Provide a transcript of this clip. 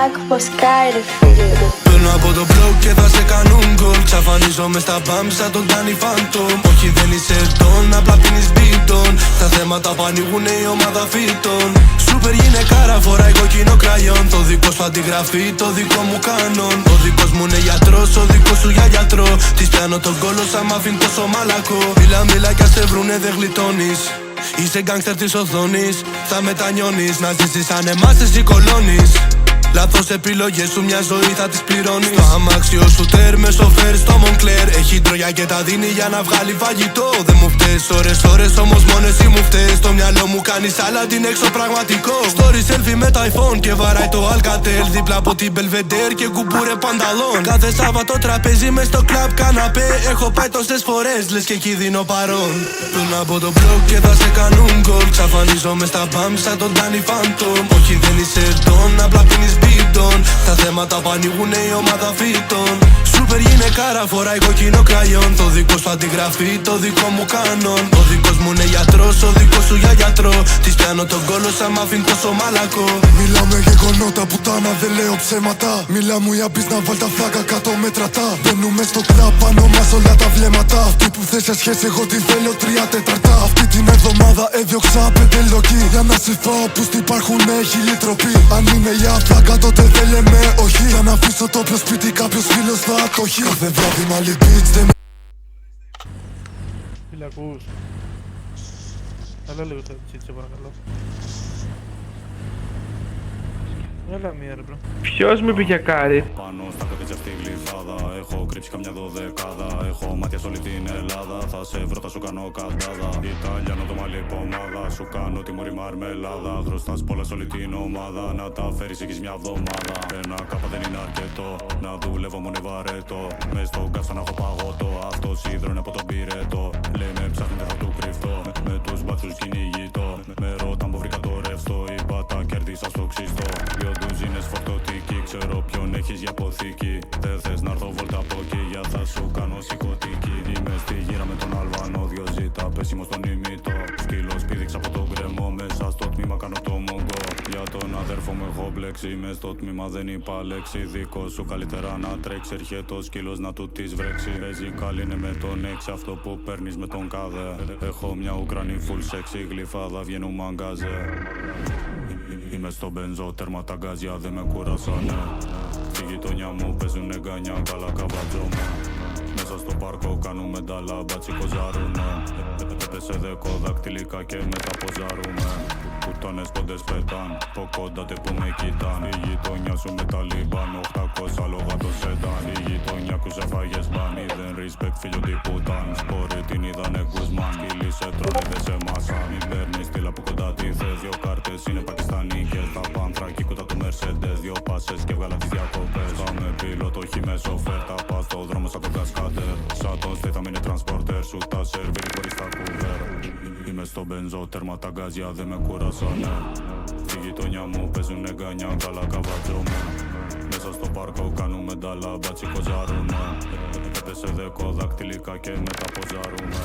Άκου πως κάει ρε φίλε. Παίρνω από το blog και θα σε κάνουν γκολ. Ξαφανίζομαι στα μπαμ σαν τον Danny Phantom. Όχι δεν είσαι τον, απλά πίνεις μπίτον. Τα θέματα που ανοίγουνε η ομάδα φύτων. Σούπερ γυναικάρα φοράει κοκκινό κραγιόν. Το δικό σου αντιγραφή, το δικό μου κάνον. Ο δικός μου είναι γιατρός, ο δικός σου για γιατρό. Της πιάνω τον κόλο σαν μ' αφήν τόσο μαλακό. Μίλα κι ας σε βρουνε δεν γλιτώνεις. Είσαι γκάνγκστερ της οθόνης, θα μετανιώνεις. Να ζήσεις σαν εμάς εσύ κολώνεις. Λάθος επιλογές σου μια ζωή θα τις πληρώνεις. Στο αμάξιο σου τέρ σοφέρ στο Moncler. Έχει τρογιά και τα δίνει για να βγάλει φαγητό. Δεν μου φταίς ώρες όμως μόνο εσύ μου φταίς. Στο μυαλό μου κάνεις άλλα την έξω πραγματικό. Story selfie με το iPhone και βαράει το Alcatel. Δίπλα από την Belvedere και κουμπούρε πανταλόν. Κάθε Σάββατο τραπέζι μες στο κλαμπ καναπέ. Έχω πάει τόσες φορές λες και εκεί δίνω παρόν. Παίρνω από το blog και θα σε κάνουν γκολ. Ξαφανίζομαι στα μπαμ σαν τον Danny Phantom. Όχι δεν είσαι τον, απλά πίνεις μπίτον. Τα θέματα που ανοίγουνε η ομάδα φύτων. Σούπερ γυναικάρα φοράει κοκκινό κραγιόν. Το δικό σου αντιγραφή, το δικό μου κάνον. Ο δικός μου είναι γιατρός, ο δικός σου για γιατρό. Της πιάνω τον κόλο σαν μ' αφήν τόσο μαλακό. Μιλάμε γεγονότα, πουτάνα, δεν λέω ψέματα. Μιλά μου για πεις να βάλ τα φλάκα κάτω με τρατά. Μπαίνουμε στο κλαμπ, πάνω μας όλα τα βλέμματα. Αυτή που θες σε σχέση, εγώ τη θέλω 3/4. Αυτή την εβδομάδα έδιωξα 5 λογί. Για να σε φάω που υπάρχουνε χίλιοι τροποί. Αν είναι για φλάκα τότε δεν λέμε όχι. Για να αφήσω το πιο σπίτι κάποιος φίλος θα το έχει. Κάθε βράδυ μαλλί beach δεν... Φίλε ακούς. Έλα λίγο τα τσίτσα παρακαλώ. Έλα μία ρε μπρο. Ποιος με πήγε κάρι. Πάνω στα κοκκίτια αυτή γλυφάδα. Έχω κρύψει καμιά 12. Έχω μάτια σε όλη την Ελλάδα. Θα σε βρω, θα σου κάνω καντάδα. Ιταλιάνο το μαλλί πομάδα. Σου κάνω τη μωρή μαρμελάδα. Χρωστάς πολλά σε όλη την ομάδα. Να τα φέρεις εκεί μια εβδομάδα. Ένα κάπα δεν είναι αρκετό. Να δουλεύω μόνο βαρέτο. Μες στον κάψα να έχω παγωτό. Αυτό σίδερο είναι από τον πυρετό. Λέει με ψάχνει δεν θα του κρυφτώ. Με τους μπάτσους κυνηγητό. Με ρώταν που βρήκα το ρευστό. Είπα τα κέρδισα στο ξύστο. Δυο ντουζίνες φορτωτικοί. Ξέρω ποιον έχεις για αποθήκη. Δεν θες να έρθω βόλτα από εκεί. Για θα σου κάνω σηκωτική. Είμαι στη γύρα με τον Αλβανό. Δυο ζήτα πέσιμο στον ημιτό. Σκύλος πήδηξα από τον γκρεμό. Μέσα στο τμήμα κάνω το μουγκό. Για τον αδέρφο μου έχω μπλέξει. Μες στο τμήμα δεν είπα λέξη. Δικό σου καλύτερα να τρέξει. Έρχεται ο σκύλος να του τις βρέξει. Παίζει καλή είναι με τον έξι. Αυτό που παίρνεις με τον κάδε. Έχω μια Ουκρανή full sexy. Γλυφάδα βγαίνουν μαγκάζε. Είμαι στο μπενζό, τέρμα τα γκάζια δεν με κουράσανε. Στη γειτονιά μου παίζουνε γκάνια, καλά καβατζόμαι. Μέσα στο πάρκο κάνουμε νταλά, μπάτσι κοζάρουνε. Έπεσε δεκό δακτυλικά και μετά ποζάρουμε. Πουτάνες πόντες πετάν, πω κοντά τε που με κοιτάν. Η γειτονιά σου με τα λιμπάν, 800 λόγα το σεντάν. Η γειτονιά που σε φάγες μπάνι, δεν respect φίλιο τι πουτάν. Σπόρι την είδανε Γκουσμάν, σκύλι σε τρώνε δεν σε μασάν. Μην παίρνεις στυλ από κοντά τι θες, δυο κάρτες είναι πακιστανικές. Τα πάνθρα κύκουτα του Mercedes, δυο πάσες και βγάλα τις διακοπές. Θα με πιλότο, όχι με σοφέρ, τα πας στο δρόμο σαν τον κασκάντερ. Σαν τον Στέθαμ είναι transporter, σου τα σερβίρει χωρίς τα κουβέρ. Είμαι στο μπενζό, τέρμα τα γκάζια δεν με κουράσανε. Στη γειτονιά μου παίζουνε γκάνια, καλά καβατζόμαι. Μέσα στο πάρκο κάνουμε νταλά, μπάτσι κοζάρουνε. Έπεσε δεκό δακτυλικά και μετά ποζάρουνε.